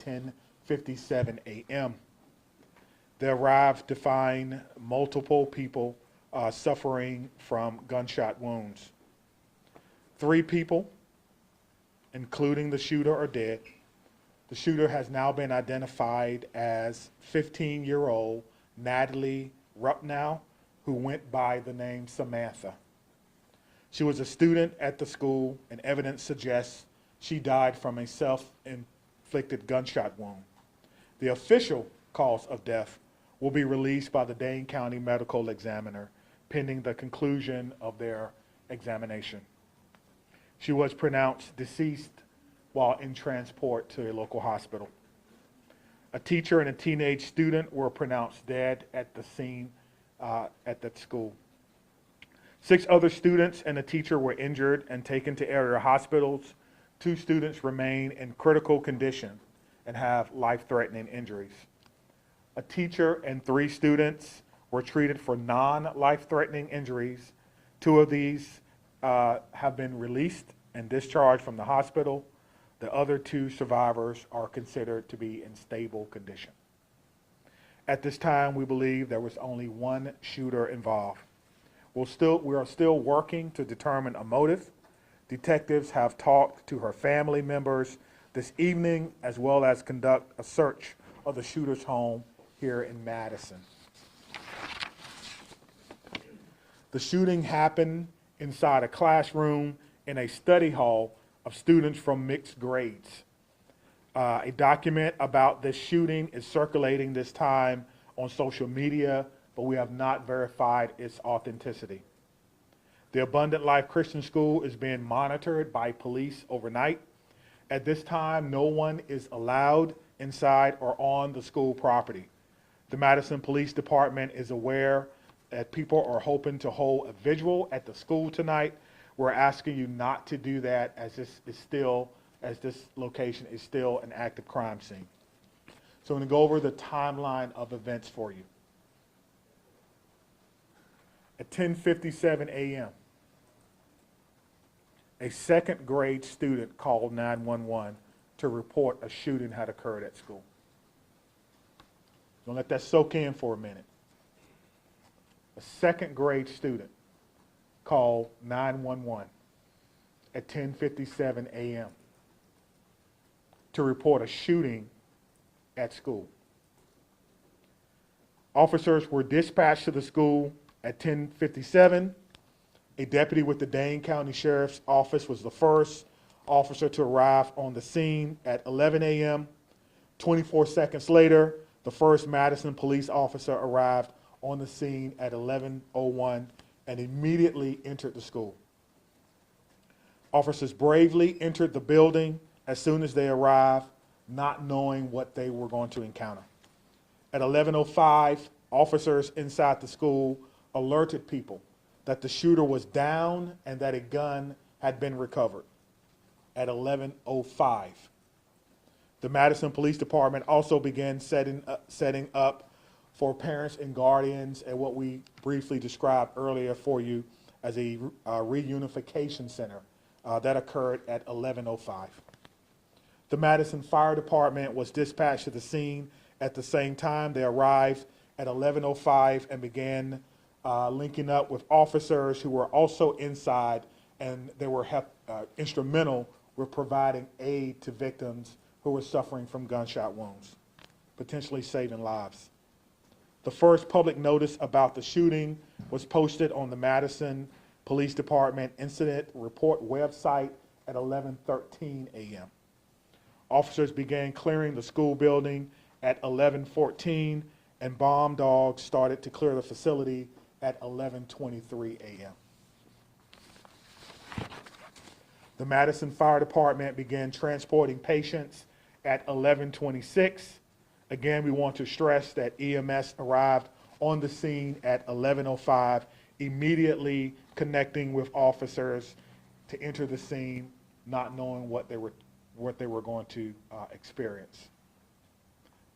10:57 a.m. They arrived to find multiple people suffering from gunshot wounds. 3 people, including the shooter, are dead. The shooter has now been identified as 15-year-old Natalie Rupnow, who went by the name Samantha. She was a student at the school, and evidence suggests she died from a self-inflicted gunshot wound. The official cause of death will be released by the Dane County Medical Examiner pending the conclusion of their examination. She was pronounced deceased while in transport to a local hospital. A teacher and a teenage student were pronounced dead at the scene at that school. 6 other students and a teacher were injured and taken to area hospitals. 2 students remain in critical condition and have life-threatening injuries. A teacher and 3 students were treated for non-life-threatening injuries. 2 of these have been released and discharged from the hospital. The other 2 survivors are considered to be in stable condition. At this time, we believe there was only one shooter involved. We are still working to determine a motive. Detectives have talked to her family members this evening, as well as conduct a search of the shooter's home here in Madison. The shooting happened inside a classroom in a study hall of students from mixed grades. A document about this shooting is circulating this time on social media, but we have not verified its authenticity. The Abundant Life Christian School is being monitored by police overnight. At this time, no one is allowed inside or on the school property. The Madison Police Department is aware that people are hoping to hold a vigil at the school tonight. We're asking you not to do that, as this location is still an active crime scene. So I'm going to go over the timeline of events for you. At 10:57 a.m., a 2nd grade student called 911 to report a shooting had occurred at school. Don't let that soak in for a minute. A 2nd grade student called 911 at 10:57 a.m. to report a shooting at school. Officers were dispatched to the school at 10:57. A deputy with the Dane County Sheriff's Office was the first officer to arrive on the scene at 11 a.m. 24 seconds later, the first Madison police officer arrived on the scene at 11:01 and immediately entered the school. Officers bravely entered the building as soon as they arrived, not knowing what they were going to encounter. At 11:05, officers inside the school alerted people that the shooter was down and that a gun had been recovered. At 11:05, the Madison Police Department also began setting up for parents and guardians at what we briefly described earlier for you as a reunification center that occurred at 11:05. The Madison Fire Department was dispatched to the scene at the same time. They arrived at 11:05 and began linking up with officers who were also inside, and they were instrumental with providing aid to victims who were suffering from gunshot wounds, potentially saving lives. The first public notice about the shooting was posted on the Madison Police Department Incident Report website at 11:13 a.m. Officers began clearing the school building at 11:14, and bomb dogs started to clear the facility at 11:23 a.m. The Madison Fire Department began transporting patients at 11:26. Again, we want to stress that EMS arrived on the scene at 11:05, immediately connecting with officers to enter the scene, not knowing what they were going to experience.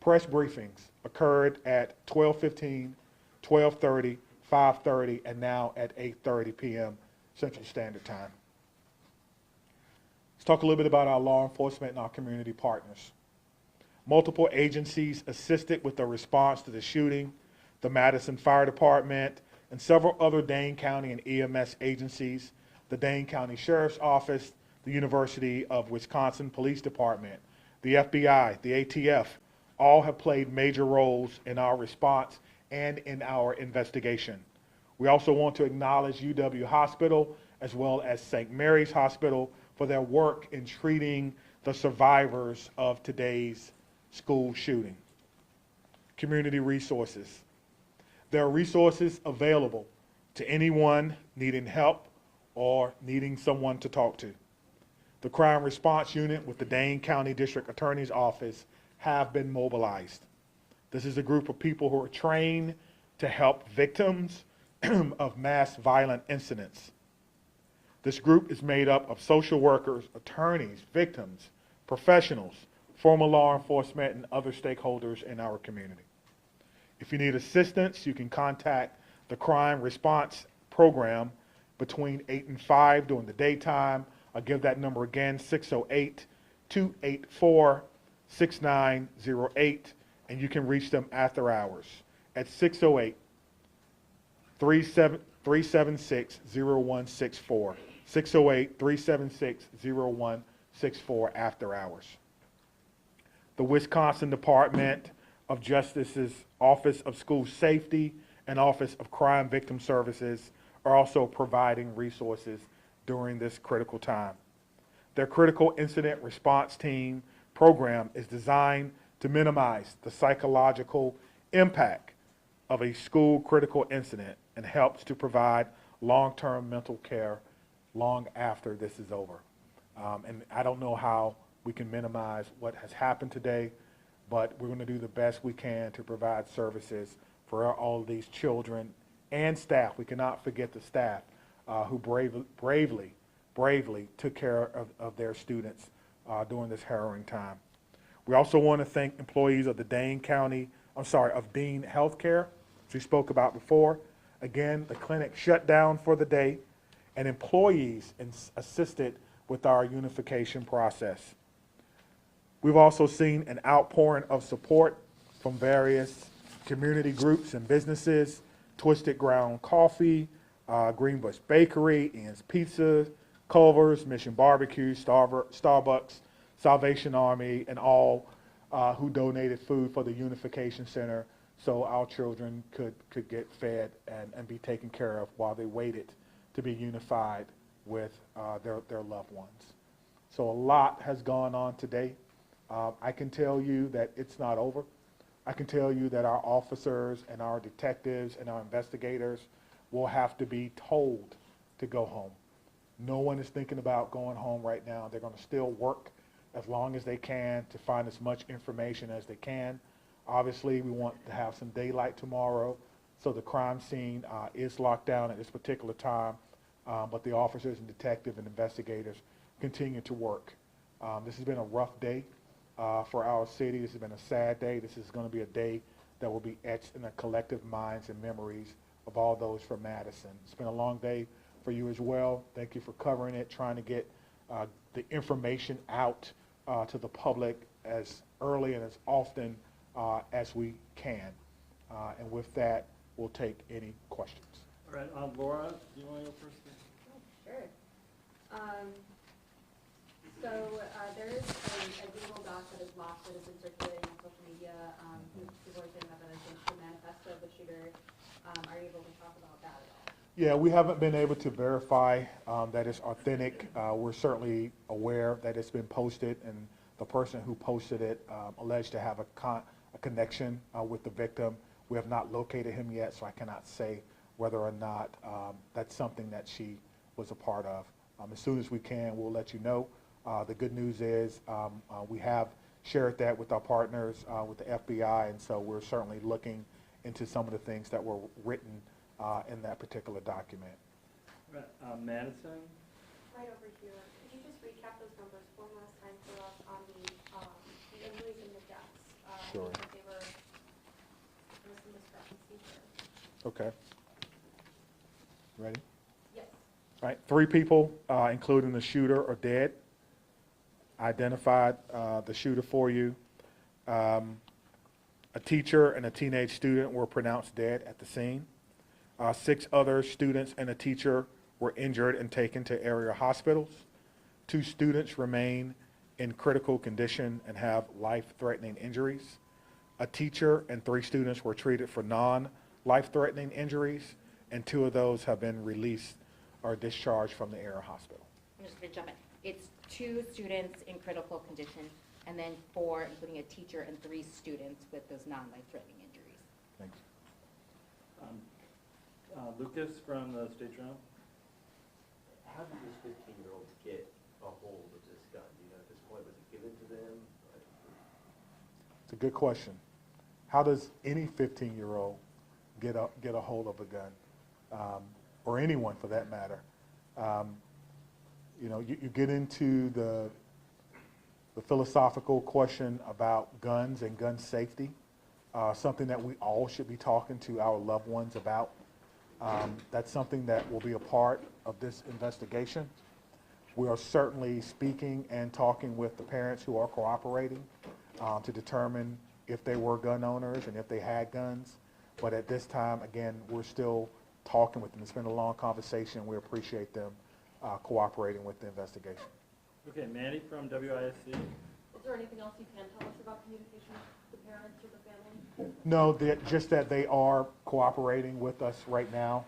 Press briefings occurred at 12:15, 12:30, 5:30, and now at 8:30 p.m. Central Standard Time. Let's talk a little bit about our law enforcement and our community partners. Multiple agencies assisted with the response to the shooting: the Madison Fire Department and several other Dane County and EMS agencies, the Dane County Sheriff's Office, the University of Wisconsin Police Department, the FBI, the ATF, all have played major roles in our response and in our investigation. We also want to acknowledge UW Hospital as well as St. Mary's Hospital for their work in treating the survivors of today's school shooting. Community resources. There are resources available to anyone needing help or needing someone to talk to. The Crime Response Unit with the Dane County District Attorney's Office have been mobilized. This is a group of people who are trained to help victims of mass violent incidents. This group is made up of social workers, attorneys, victims, professionals, former law enforcement, and other stakeholders in our community. If you need assistance, you can contact the Crime Response Program between 8 and 5 during the daytime. I'll give that number again, 608-284-6908, and you can reach them after hours at 608-376-0164. 608-376-0164 after hours. The Wisconsin Department of Justice's Office of School Safety and Office of Crime Victim Services are also providing resources during this critical time. Their Critical Incident Response Team program is designed to minimize the psychological impact of a school critical incident and helps to provide long-term mental care long after this is over. And I don't know how we can minimize what has happened today, but we're going to do the best we can to provide services for all of these children and staff. We cannot forget the staff who bravely took care of their students during this harrowing time. We also want to thank employees of the Dane Healthcare, as we spoke about before. Again, the clinic shut down for the day, and employees assisted with our unification process. We've also seen an outpouring of support from various community groups and businesses: Twisted Ground Coffee, Greenbush Bakery, Ian's Pizza, Culver's, Mission Barbecue, Starbucks, Salvation Army, and all who donated food for the Unification Center so our children could get fed and be taken care of while they waited to be unified with their loved ones. So a lot has gone on today. I can tell you that it's not over. I can tell you that our officers and our detectives and our investigators will have to be told to go home. No one is thinking about going home right now. They're going to still work as long as they can to find as much information as they can. Obviously, we want to have some daylight tomorrow, so the crime scene is locked down at this particular time, but the officers and detectives and investigators continue to work. This has been a rough day for our city. This has been a sad day. This is going to be a day that will be etched in the collective minds and memories of all those from Madison. It's been a long day for you as well. Thank you for covering it, trying to get the information out to the public as early and as often as we can. And with that, we'll take any questions. All right, Laura, do you want to go first? Sure. So there is a Google Doc that is locked that has been circulating on social media. People are saying that it's the manifesto of the shooter. Are you able to talk about that at all? Yeah, we haven't been able to verify that it's authentic. We're certainly aware that it's been posted, and the person who posted it alleged to have a connection with the victim. We have not located him yet, so I cannot say whether or not that's something that she was a part of. As soon as we can, we'll let you know. The good news is we have shared that with our partners, with the FBI, and so we're certainly looking into some of the things that were written in that particular document. Right, Madison? Right over here. Could you just recap those numbers one last time for us on the injuries and the deaths? Sure. Because there was some discrepancy here. Okay. Ready? Yes. All right, 3 people, including the shooter, are dead. Identified the shooter for you. A teacher and a teenage student were pronounced dead at the scene. 6 other students and a teacher were injured and taken to area hospitals. 2 students remain in critical condition and have life-threatening injuries. A teacher and 3 students were treated for non-life-threatening injuries, and 2 of those have been released or discharged from the area hospital. I'm just going to jump in. It's 2 students in critical condition, and then 4, including a teacher, and 3 students with those non-life-threatening injuries. Thanks. Lucas from the State Journal. How did this 15-year-old get a hold of this gun? Do you know at this point, was it given to them? It's a good question. How does any 15-year-old get a hold of a gun, or anyone for that matter? You know, you get into the philosophical question about guns and gun safety, something that we all should be talking to our loved ones about. That's something that will be a part of this investigation. We are certainly speaking and talking with the parents who are cooperating to determine if they were gun owners and if they had guns. But at this time, again, we're still talking with them. It's been a long conversation. We appreciate them cooperating with the investigation. Okay, Mandy from WISC. Is there anything else you can tell us about communication with the parents or the family? No, just that they are cooperating with us right now.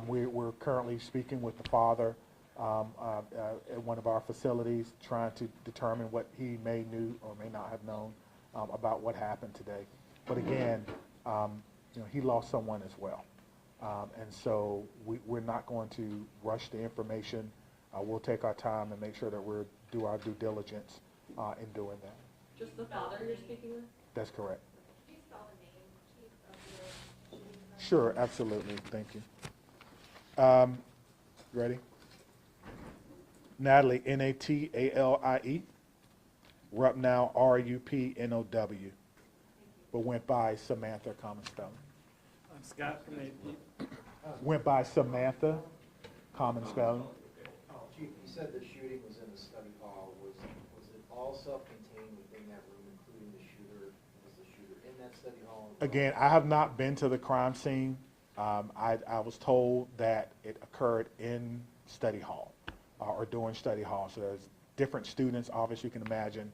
We're currently speaking with the father at one of our facilities, trying to determine what he may knew or may not have known about what happened today. But again, you know, he lost someone as well. And so we're not going to rush the information. We'll take our time and make sure that we do our due diligence in doing that. Just the father you're speaking with? That's correct. Can you spell the name, Chief, of the shooting? Sure, absolutely. Thank you. Ready? Natalie, Natalie, Rupnow, Rupnow, but went by Samantha, common spelling. Scott from AP. Went by Samantha, common spelling. Chief, you said the shooting was in the study hall. Was it all self-contained within that room, including the shooter? Was the shooter in that study hall? Again, I have not been to the crime scene. I was told that it occurred in study hall or during study hall. So there's different students, obviously you can imagine,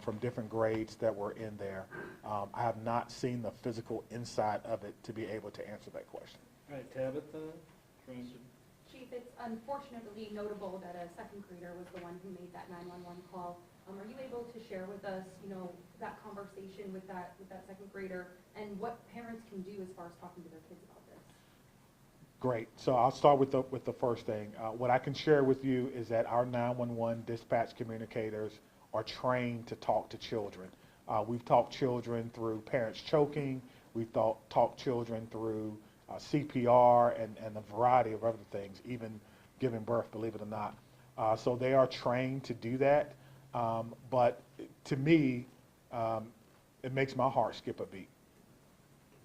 from different grades that were in there. I have not seen the physical inside of it to be able to answer that question. All right, Tabitha from Chief, it's unfortunately notable that a second grader was the one who made that 911 call. Are you able to share with us, you know, that conversation with that second grader and what parents can do as far as talking to their kids about this? Great. So I'll start with the first thing. What I can share with you is that our 911 dispatch communicators are trained to talk to children. We've talked children through parents choking. We've talked children through CPR and a variety of other things, even giving birth, believe it or not. So they are trained to do that. But to me, it makes my heart skip a beat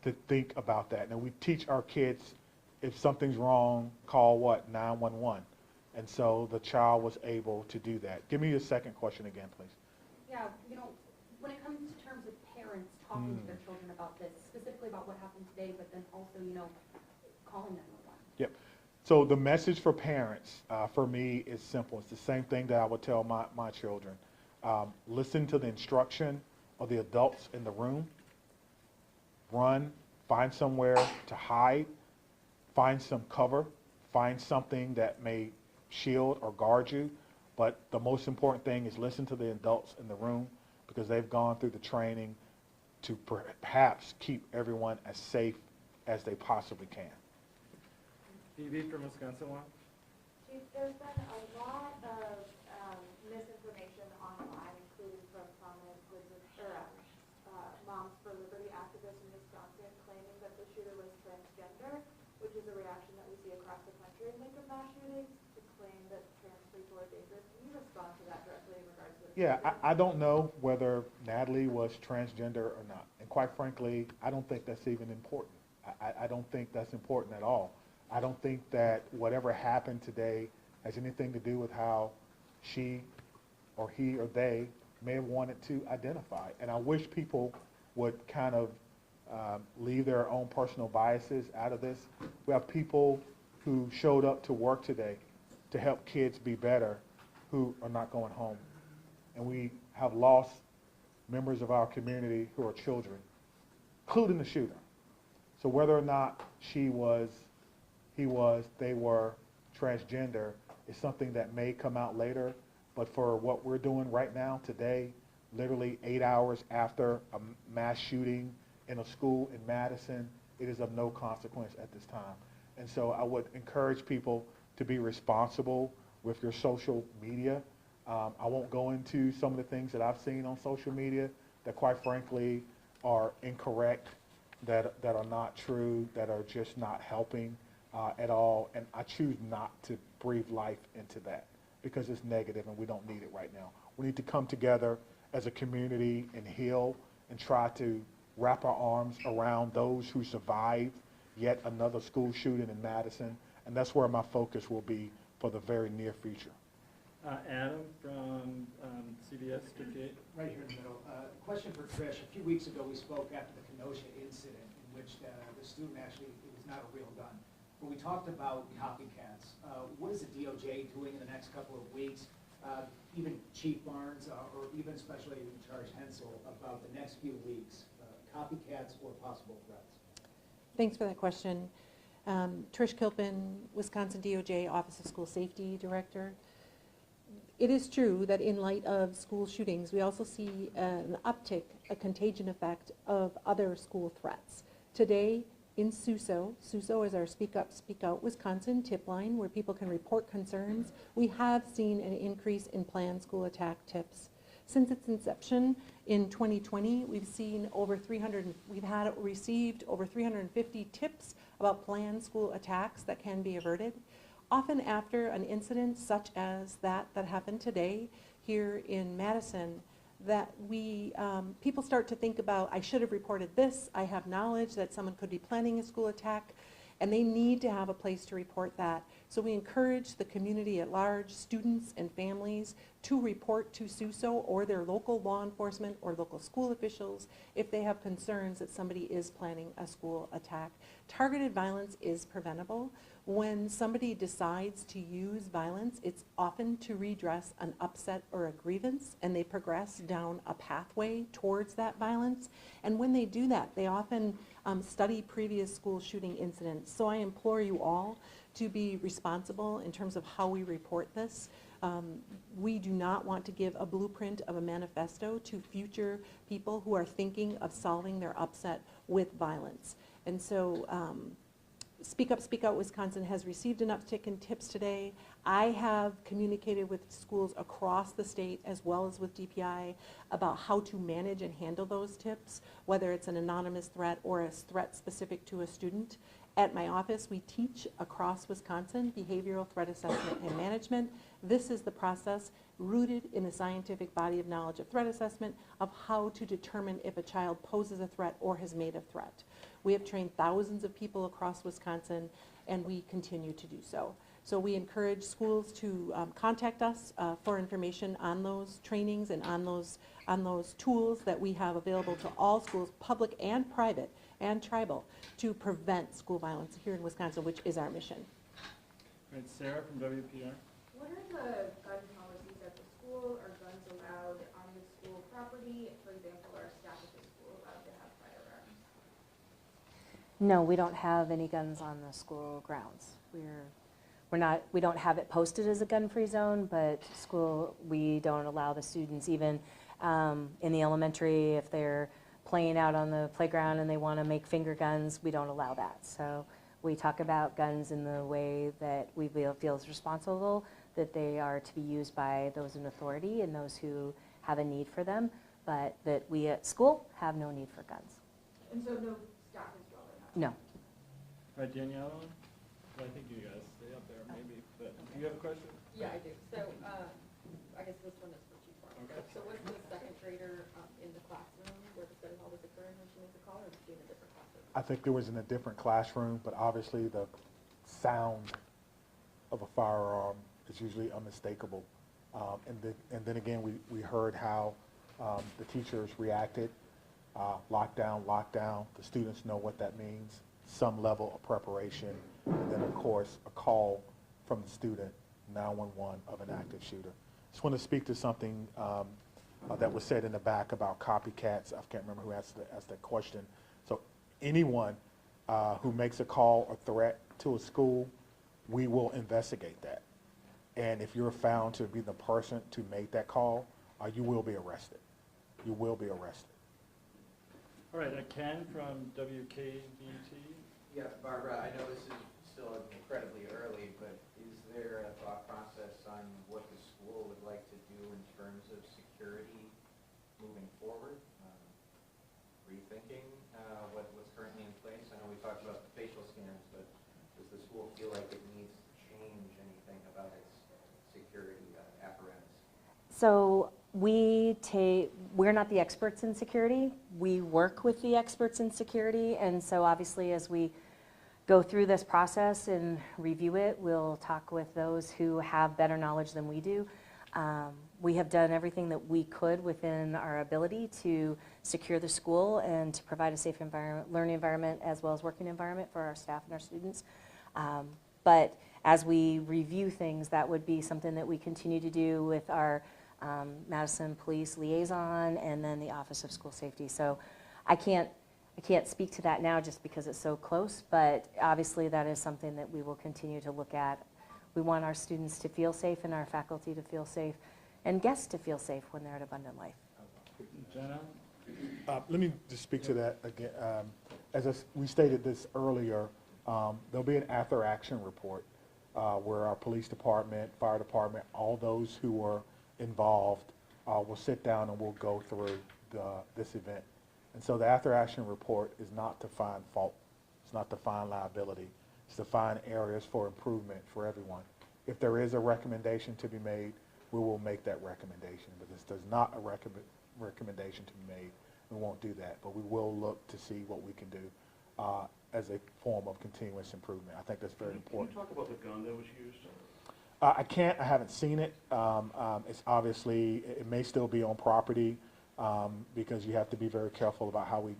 to think about that. Now, we teach our kids, if something's wrong, call what? 911. And so the child was able to do that. Give me your second question again, please. Yeah, you know, when it comes to terms of parents talking to their children about this, specifically about what happened today, but then also, you know, calling 911. Yep. So the message for parents, for me, is simple. It's the same thing that I would tell my children. Listen to the instruction of the adults in the room. Run, find somewhere to hide, find some cover, find something that may shield or guard you. But the most important thing is listen to the adults in the room, because they've gone through the training to perhaps keep everyone as safe as they possibly can. Phoebe from Wisconsin One. Chief, there's been a lot of misinformation online, including from prominent Moms for Liberty activists in Wisconsin, claiming that the shooter was transgender, which is a reaction that we see across the country in wake of mass shootings, to claim that trans people are dangerous. Can you respond to that directly in regards to this? Yeah, I don't know whether Natalie was transgender or not. And quite frankly, I don't think that's even important. I don't think that's important at all. I don't think that whatever happened today has anything to do with how she or he or they may have wanted to identify. And I wish people would kind of leave their own personal biases out of this. We have people who showed up to work today to help kids be better who are not going home. And we have lost members of our community who are children, including the shooter. So whether or not they were transgender is something that may come out later. But for what we're doing right now, today, literally 8 hours after a mass shooting in a school in Madison, it is of no consequence at this time. And so I would encourage people to be responsible with your social media. I won't go into some of the things that I've seen on social media that quite frankly are incorrect, that are not true, that are just not helping at all. And I choose not to breathe life into that because it's negative and we don't need it right now. We need to come together as a community and heal and try to wrap our arms around those who survived yet another school shooting in Madison. And that's where my focus will be for the very near future. Adam from CBS 58. Right here in the middle. Question for Trish. A few weeks ago, we spoke after the Kenosha incident in which the student actually, it was not a real gun. But we talked about copycats. What is the DOJ doing in the next couple of weeks? Even Chief Barnes or even Special Agent in Charge Hensel about the next few weeks, copycats or possible threats? Thanks for that question. Trish Kilpin, Wisconsin DOJ Office of School Safety Director. It is true that in light of school shootings, we also see an uptick, a contagion effect of other school threats. Today in SUSO is our Speak Up, Speak Out Wisconsin tip line where people can report concerns. We have seen an increase in planned school attack tips. Since its inception in 2020, we've received over 350 tips about planned school attacks that can be averted. Often after an incident such as that happened today here in Madison, that people start to think about, I should have reported this, I have knowledge that someone could be planning a school attack, and they need to have a place to report that. So we encourage the community at large, students and families, to report to SUSO or their local law enforcement or local school officials if they have concerns that somebody is planning a school attack. Targeted violence is preventable. When somebody decides to use violence, it's often to redress an upset or a grievance, and they progress down a pathway towards that violence. And when they do that, they often study previous school shooting incidents. So I implore you all to be responsible in terms of how we report this. We do not want to give a blueprint of a manifesto to future people who are thinking of solving their upset with violence. And so Speak Up, Speak Out Wisconsin has received an uptick in tips today. I have communicated with schools across the state as well as with DPI about how to manage and handle those tips, whether it's an anonymous threat or a threat specific to a student. At my office, we teach across Wisconsin behavioral threat assessment and management. This is the process rooted in the scientific body of knowledge of threat assessment of how to determine if a child poses a threat or has made a threat. We have trained thousands of people across Wisconsin, and we continue to do so. So we encourage schools to contact us for information on those trainings and on those tools that we have available to all schools, public and private and tribal, to prevent school violence here in Wisconsin, which is our mission. All right, Sarah from WPR. What are the gun policies at the school? Are guns allowed on the school property? For example, are staff at the school allowed to have firearms? No, we don't have any guns on the school grounds. We don't have it posted as a gun-free zone, but we don't allow the students, even in the elementary, if they're playing out on the playground and they want to make finger guns, we don't allow that. So we talk about guns in the way that we feel is responsible, that they are to be used by those in authority and those who have a need for them, but that we at school have no need for guns. And so no staff is drawn in? No. All right, Danielle. I think you guys stay up there maybe, but do you have a question? Yeah, I do. So, I guess this one is for Chief Barnes. Okay. So was the second grader in the classroom where the study hall was occurring when she made the call, or was she in a different classroom? I think it was in a different classroom, but obviously the sound of a firearm is usually unmistakable. And then again, we heard how The teachers reacted, lockdown, lockdown. The students know what that means, some level of preparation, and then of course a call from the student, 911, of an active shooter. Just want to speak to something that was said in the back about copycats. I can't remember who asked that question. So anyone who makes a call or threat to a school, we will investigate that. And if you're found to be the person to make that call, you will be arrested. You will be arrested. All right, Ken from WKBT. Yeah, Barbara, I know this is still incredibly early, but is there a thought process on what the school would like to do in terms of security moving forward? Rethinking what's currently in place? I know we talked about the facial scans, but does the school feel like it needs to change anything about its security apparatus? So we're not the experts in security. We work with the experts in security, and so obviously as we go through this process and review it, we'll talk with those who have better knowledge than we do. We have done everything that we could within our ability to secure the school and to provide a safe environment, learning environment, as well as working environment for our staff and our students. But as we review things, that would be something that we continue to do with our Madison Police Liaison and then the Office of School Safety. So I can't speak to that now just because it's so close, but obviously that is something that we will continue to look at. We want our students to feel safe and our faculty to feel safe and guests to feel safe when they're at Abundant Life. Jenna? Let me just speak to that again. We stated this earlier, there'll be an after-action report where our police department, fire department, all those who were involved will sit down and we'll go through this event. And so the after-action report is not to find fault. It's not to find liability. It's to find areas for improvement for everyone. If there is a recommendation to be made, we will make that recommendation. But this does not a recommendation to be made. We won't do that. But we will look to see what we can do as a form of continuous improvement. I think that's very important. Can you talk about the gun that was used? I can't. I haven't seen it. It's obviously, it may still be on property because you have to be very careful about how we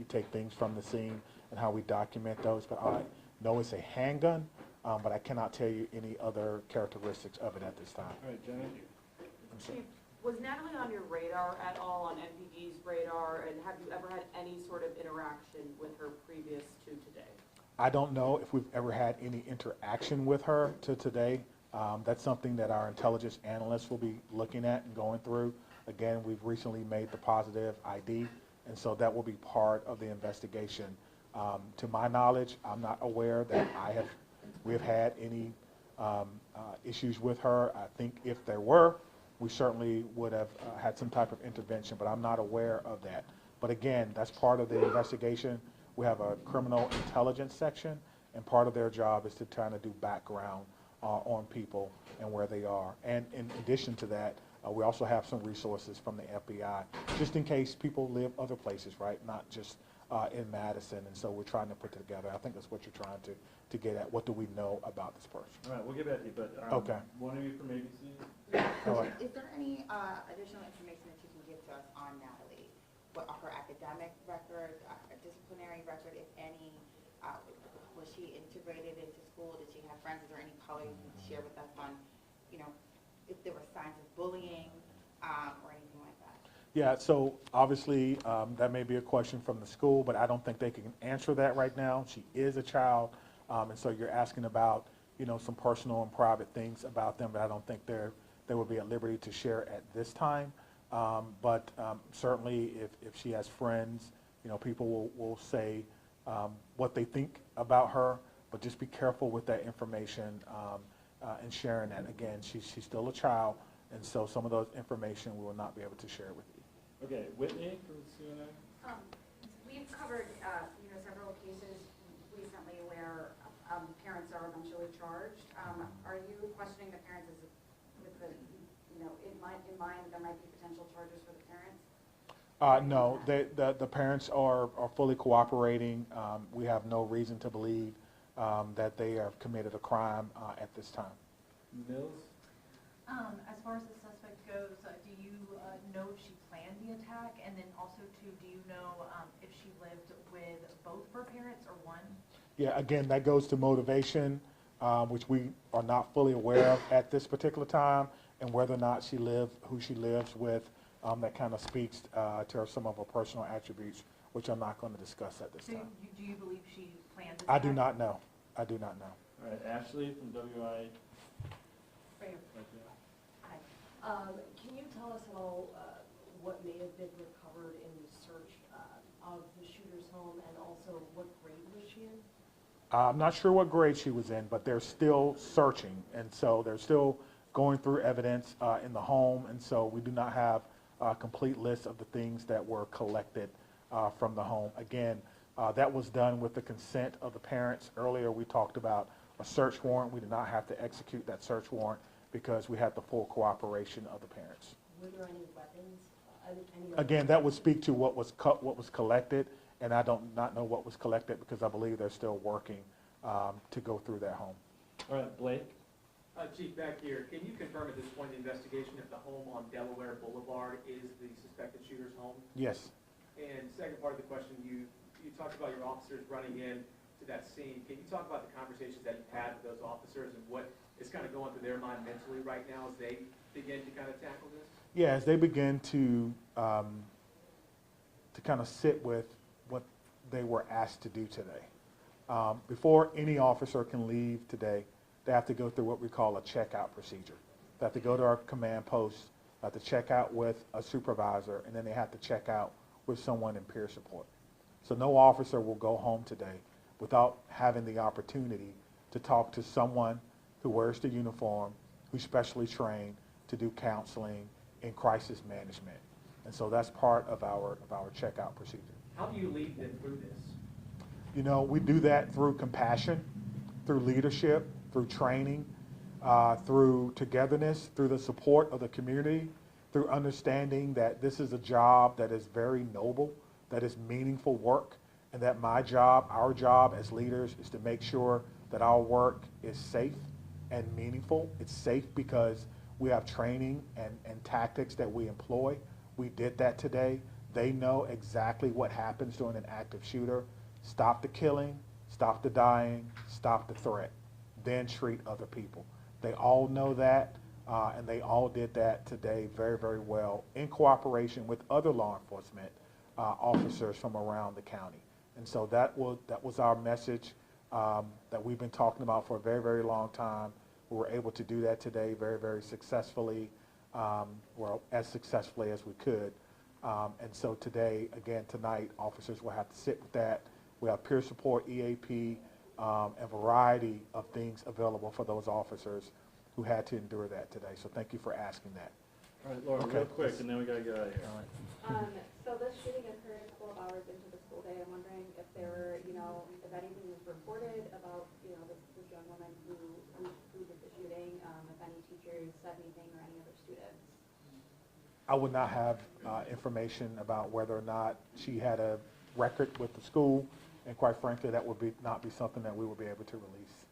take things from the scene and how we document those. But I know it's a handgun, but I cannot tell you any other characteristics of it at this time. All right, Jenna? Chief, was Natalie on your radar at all, on NPD's radar, and have you ever had any sort of interaction with her previous to today? I don't know if we've ever had any interaction with her to today. That's something that our intelligence analysts will be looking at and going through. Again, we've recently made the positive ID, and so that will be part of the investigation. To my knowledge, I'm not aware that we have had any issues with her. I think if there were, we certainly would have had some type of intervention, but I'm not aware of that. But again, that's part of the investigation. We have a criminal intelligence section, and part of their job is to try to do background on people and where they are. And in addition to that, we also have some resources from the FBI, just in case people live other places, right? Not just in Madison. And so we're trying to put it together. I think that's what you're trying to get at. What do we know about this person? All right, we'll get back to you, but Okay. one of you from ABC? All right. Is there any additional information that you can give to us on Natalie? What her academic record, disciplinary record, if any? Was she integrated into school? Did she have friends? Is there any color you can share with us on, if there were signs of bullying or anything like that? Yeah, so obviously that may be a question from the school, but I don't think they can answer that right now. She is a child, and so you're asking about, some personal and private things about them, but I don't think they would be at liberty to share at this time. But certainly if she has friends, people will say what they think about her, but just be careful with that information and sharing that. Again, she's still a child, and so some of those information we will not be able to share with you. Okay, Whitney from CNN. We've covered, several cases recently where parents are eventually charged. Are you questioning the parents with the, in mind that there might be potential charges for the parents? No, the parents are fully cooperating. We have no reason to believe that they have committed a crime at this time. Mills? As far as the suspect goes, do you know if she planned the the attack? And then also too, do you know if she lived with both of her parents or one? Yeah, again, that goes to motivation, which we are not fully aware of at this particular time, and whether or not she lived, who she lives with, that kind of speaks to some of her personal attributes, which I'm not going to discuss at this So time. do you believe she planned this I attack? do not know. I do not know. All right, Ashley from WI. Right. Right there. Hi. Can you tell us how, what may have been recovered in the search of the shooter's home, and also what grade was she in? I'm not sure what grade she was in, but they're still searching, and so they're still going through evidence in the home, and so we do not have a complete list of the things that were collected from the home. Again, that was done with the consent of the parents. Earlier, we talked about a search warrant. We did not have to execute that search warrant because we had the full cooperation of the parents. Were there any weapons? Again, that would speak to what was collected, and I don't not know what was collected because I believe they're still working to go through that home. All right, Blake. Chief, back here, can you confirm at this point in the investigation if the home on Delaware Boulevard is the suspected shooter's home? Yes. And second part of the question, you talked about your officers running in to that scene. Can you talk about the conversations that you've had with those officers and what is kind of going through their mind mentally right now as they begin to kind of tackle this? Yeah, as they begin to kind of sit with what they were asked to do today. Before any officer can leave today, they have to go through what we call a checkout procedure. They have to go to our command post, they have to check out with a supervisor, and then they have to check out with someone in peer support. So no officer will go home today without having the opportunity to talk to someone who wears the uniform, who's specially trained to do counseling in crisis management. And so that's part of our checkout procedure. How do you lead them through this? You know, we do that through compassion, through leadership, through training, through togetherness, through the support of the community, through understanding that this is a job that is very noble, that is meaningful work, and that my job, our job as leaders is to make sure that our work is safe and meaningful. It's safe because we have training and tactics that we employ. We did that today. They know exactly what happens during an active shooter. Stop the killing, stop the dying, stop the threat, then treat other people. They all know that, and they all did that today very, very well in cooperation with other law enforcement officers from around the county. And so that was our message that we've been talking about for a very, very long time. We were able to do that today very, very successfully, well, as successfully as we could. And so today, again, tonight, officers will have to sit with that. We have peer support, EAP, a variety of things available for those officers who had to endure that today. So thank you for asking that. All right, Laura, real quick, and then we gotta get out of here. So this shooting occurred 12 hours into the school day. I'm wondering if there were, if anything was reported about, this young woman who did the shooting, if any teachers said anything or any other students. I would not have information about whether or not she had a record with the school, and quite frankly, that would not be something that we would be able to release.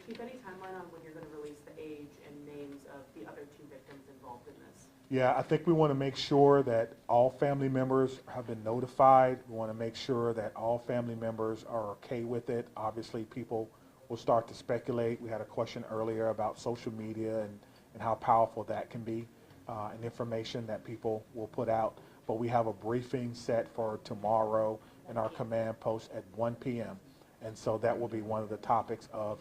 Chief, any timeline on when you're going to release the age and names of the other two victims involved in this? Yeah, I think we want to make sure that all family members have been notified. We want to make sure that all family members are okay with it. Obviously, people will start to speculate. We had a question earlier about social media and how powerful that can be, and information that people will put out. But we have a briefing set for tomorrow in our command post at 1 p.m. And so that will be one of the topics of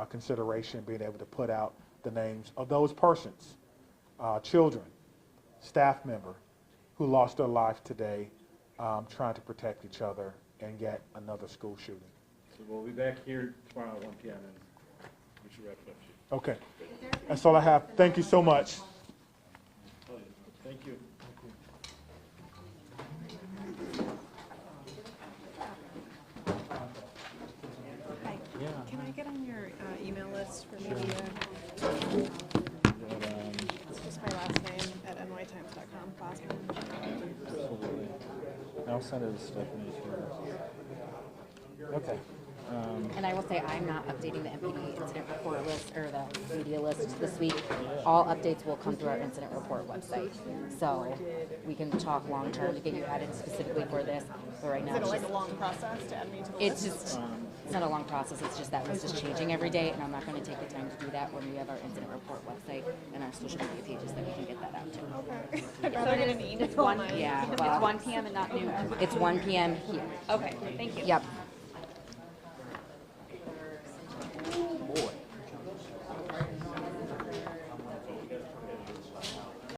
consideration, being able to put out the names of those persons, children, staff member, who lost their life today trying to protect each other and yet another school shooting. So we'll be back here tomorrow at 1 p.m. and we should wrap it up. Okay. That's all I have. Thank you so much. Thank you. Hi. Yeah. Can I get on your email list for media? It's just my last name at nytimes.com. Absolutely. I'll send it to Stephanie too. Okay. And I will say, I'm not updating the MPD incident report list or the media list this week. All updates will come through our incident report website. So we can talk long-term to get you added specifically for this, but right now Is it it's like just, a long process to add me to the it's list? just, it's not a long process, it's just that list is changing every day, and I'm not gonna take the time to do that when we have our incident report website and our social media pages that we can get that out to. Okay. I'd rather get an email. Yeah, well, It's 1 PM and not noon. it's 1 PM here. Okay, thank you. Yep.